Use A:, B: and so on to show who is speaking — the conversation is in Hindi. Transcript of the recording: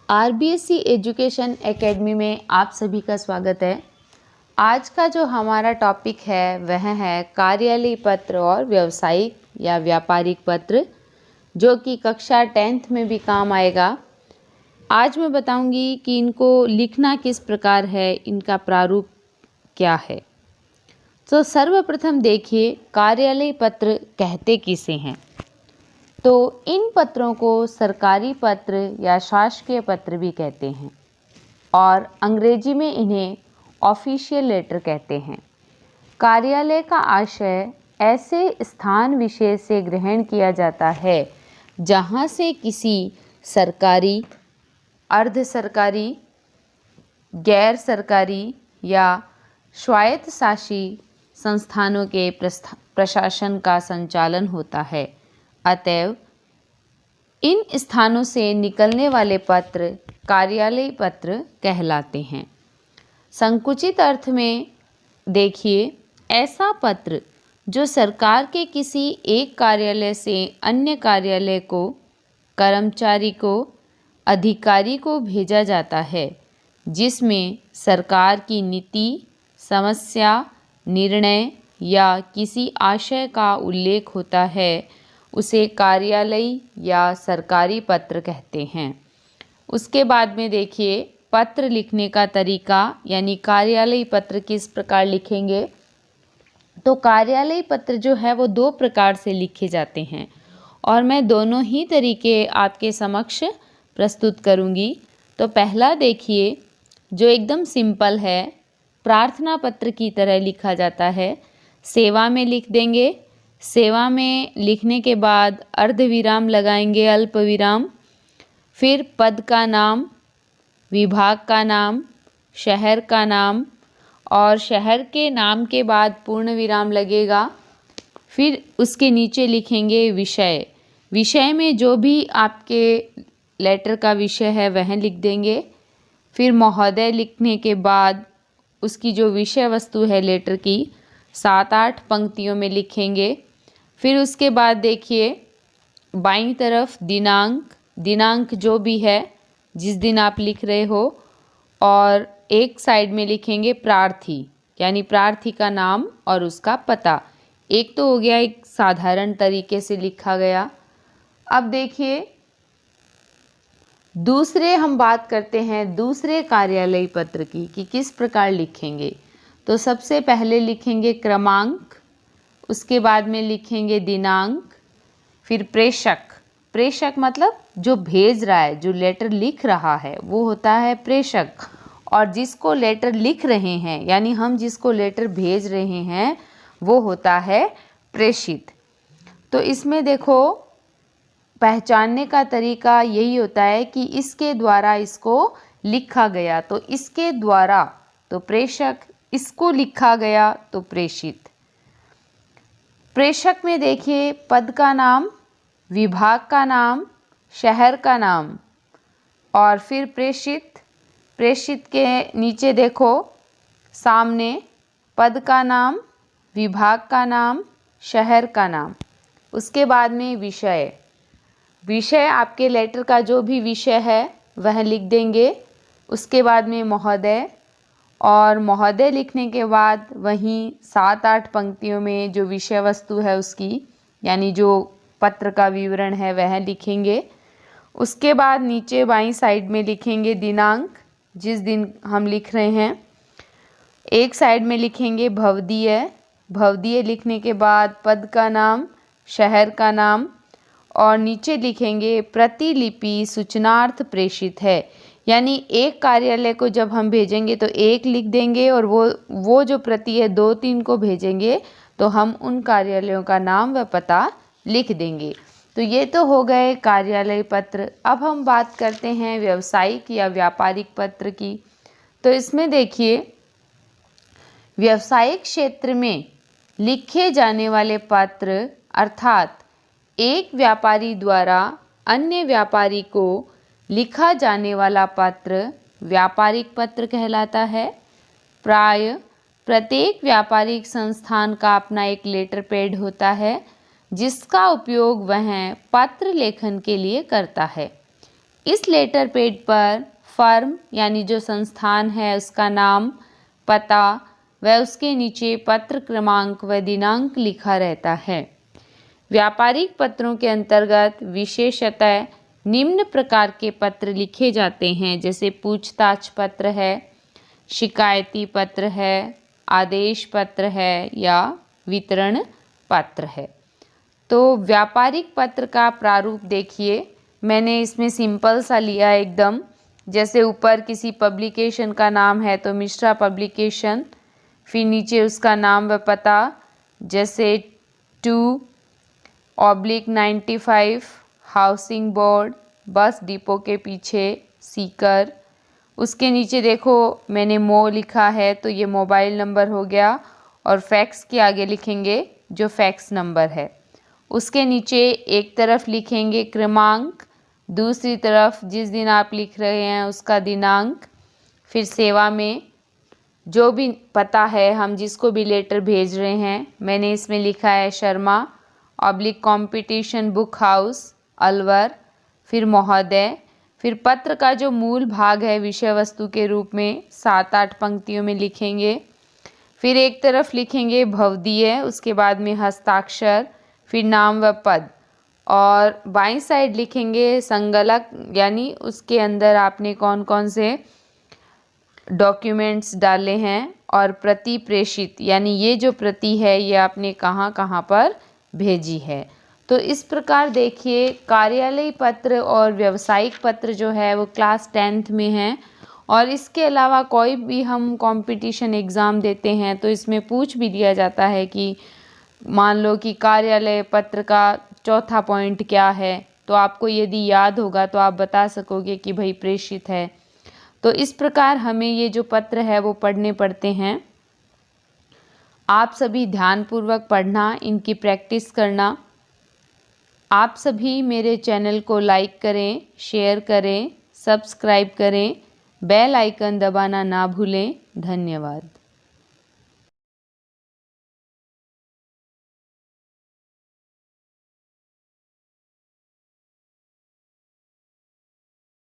A: आरबीएससी एजुकेशन एकेडमी में आप सभी का स्वागत है। आज का जो हमारा टॉपिक है वह है कार्यालय पत्र और व्यावसायिक या व्यापारिक पत्र, जो कि कक्षा 10th में भी काम आएगा। आज मैं बताऊंगी कि इनको लिखना किस प्रकार है, इनका प्रारूप क्या है। तो सर्वप्रथम देखिए, कार्यालय पत्र कहते किसे हैं। तो इन पत्रों को सरकारी पत्र या शासकीय पत्र भी कहते हैं और अंग्रेजी में इन्हें ऑफिशियल लेटर कहते हैं। कार्यालय का आशय ऐसे स्थान विशेष से ग्रहण किया जाता है जहां से किसी सरकारी, अर्ध सरकारी, गैर सरकारी या स्वायत्तशासी संस्थानों के प्रशासन का संचालन होता है। अतएव इन स्थानों से निकलने वाले पत्र कार्यालय पत्र कहलाते हैं। संकुचित अर्थ में देखिए, ऐसा पत्र जो सरकार के किसी एक कार्यालय से अन्य कार्यालय को, कर्मचारी को, अधिकारी को भेजा जाता है, जिसमें सरकार की नीति, समस्या, निर्णय या किसी आशय का उल्लेख होता है, उसे कार्यालय या सरकारी पत्र कहते हैं। उसके बाद में देखिए, पत्र लिखने का तरीका, यानी कार्यालय पत्र किस प्रकार लिखेंगे। तो कार्यालय पत्र जो है वो 2 प्रकार से लिखे जाते हैं और मैं दोनों ही तरीके आपके समक्ष प्रस्तुत करूंगी। तो पहला देखिए, जो एकदम सिंपल है, प्रार्थना पत्र की तरह लिखा जाता है। सेवा में लिख देंगे। सेवा में लिखने के बाद अर्धविराम लगाएंगे, अल्प विराम, फिर पद का नाम, विभाग का नाम, शहर का नाम और शहर के नाम के बाद पूर्ण विराम लगेगा। फिर उसके नीचे लिखेंगे विषय। विषय में जो भी आपके लेटर का विषय है वह लिख देंगे। फिर महोदय लिखने के बाद उसकी जो विषय वस्तु है लेटर की 7-8 पंक्तियों में लिखेंगे। फिर उसके बाद देखिए, बाईं तरफ दिनांक जो भी है जिस दिन आप लिख रहे हो, और एक साइड में लिखेंगे प्रार्थी, यानी प्रार्थी का नाम और उसका पता। एक तो हो गया, एक साधारण तरीके से लिखा गया। अब देखिए, दूसरे हम बात करते हैं दूसरे कार्यालय पत्र की कि किस प्रकार लिखेंगे। तो सबसे पहले लिखेंगे क्रमांक, उसके बाद में लिखेंगे दिनांक, फिर प्रेषक मतलब जो भेज रहा है, जो लेटर लिख रहा है वो होता है प्रेषक, और जिसको लेटर लिख रहे हैं, यानी हम जिसको लेटर भेज रहे हैं, वो होता है प्रेषित। तो इसमें देखो, पहचानने का तरीका यही होता है कि इसके द्वारा इसको लिखा गया, तो इसके द्वारा तो प्रेषक, इसको लिखा गया तो प्रेषित। प्रेषक में देखिए, पद का नाम, विभाग का नाम, शहर का नाम और फिर प्रेषित के नीचे देखो, सामने पद का नाम, विभाग का नाम, शहर का नाम। उसके बाद में विषय आपके लेटर का जो भी विषय है वह लिख देंगे। उसके बाद में महोदय, और महोदय लिखने के बाद वहीं 7-8 पंक्तियों में जो विषय वस्तु है उसकी, यानी जो पत्र का विवरण है वह लिखेंगे। उसके बाद नीचे बाईं साइड में लिखेंगे दिनांक, जिस दिन हम लिख रहे हैं। एक साइड में लिखेंगे भवदीय लिखने के बाद पद का नाम, शहर का नाम और नीचे लिखेंगे प्रतिलिपि सूचनार्थ प्रेषित है, यानी एक कार्यालय को जब हम भेजेंगे तो एक लिख देंगे और वो जो प्रति है 2-3 को भेजेंगे तो हम उन कार्यालयों का नाम व पता लिख देंगे। तो ये तो हो गए कार्यालय पत्र। अब हम बात करते हैं व्यावसायिक या व्यापारिक पत्र की। तो इसमें देखिए, व्यावसायिक क्षेत्र में लिखे जाने वाले पत्र अर्थात एक व्यापारी द्वारा अन्य व्यापारी को लिखा जाने वाला पत्र व्यापारिक पत्र कहलाता है। प्राय प्रत्येक व्यापारिक संस्थान का अपना एक लेटर पैड होता है जिसका उपयोग वह पत्र लेखन के लिए करता है। इस लेटर पैड पर फर्म यानी जो संस्थान है उसका नाम, पता व उसके नीचे पत्र क्रमांक व दिनांक लिखा रहता है। व्यापारिक पत्रों के अंतर्गत विशेषतः निम्न प्रकार के पत्र लिखे जाते हैं, जैसे पूछताछ पत्र है, शिकायती पत्र है, आदेश पत्र है या वितरण पत्र है। तो व्यापारिक पत्र का प्रारूप देखिए, मैंने इसमें सिंपल सा लिया एकदम। जैसे ऊपर किसी पब्लिकेशन का नाम है तो मिश्रा पब्लिकेशन, फिर नीचे उसका नाम व पता, जैसे 2/95 हाउसिंग बोर्ड, बस डिपो के पीछे सीकर। उसके नीचे देखो मैंने मो लिखा है तो ये मोबाइल नंबर हो गया, और फैक्स के आगे लिखेंगे जो फैक्स नंबर है। उसके नीचे एक तरफ लिखेंगे क्रमांक, दूसरी तरफ जिस दिन आप लिख रहे हैं उसका दिनांक, फिर सेवा में जो भी पता है, हम जिसको भी लेटर भेज रहे हैं, मैंने इसमें लिखा है Sharma /competition book house Alwar, फिर महोदय। फिर पत्र का जो मूल भाग है विषय वस्तु के रूप में 7-8 पंक्तियों में लिखेंगे। फिर एक तरफ लिखेंगे भवदीय, उसके बाद में हस्ताक्षर, फिर नाम व पद, और बाईं साइड लिखेंगे संगलक, यानी उसके अंदर आपने कौन कौन से डॉक्यूमेंट्स डाले हैं, और प्रति प्रेषित, यानी ये जो प्रति है ये आपने कहाँ कहाँ पर भेजी है। तो इस प्रकार देखिए कार्यालयी पत्र और व्यावसायिक पत्र जो है वो क्लास 10th में है। और इसके अलावा कोई भी हम कंपटीशन एग्ज़ाम देते हैं तो इसमें पूछ भी दिया जाता है कि मान लो कि कार्यालय पत्र का चौथा पॉइंट क्या है, तो आपको यदि याद होगा तो आप बता सकोगे कि भाई प्रेषित है। तो इस प्रकार हमें ये जो पत्र है वो पढ़ने पड़ते हैं। आप सभी ध्यानपूर्वक पढ़ना, इनकी प्रैक्टिस करना। आप सभी मेरे चैनल को लाइक करें, शेयर करें, सब्सक्राइब करें, बेल आइकन दबाना ना भूलें। धन्यवाद।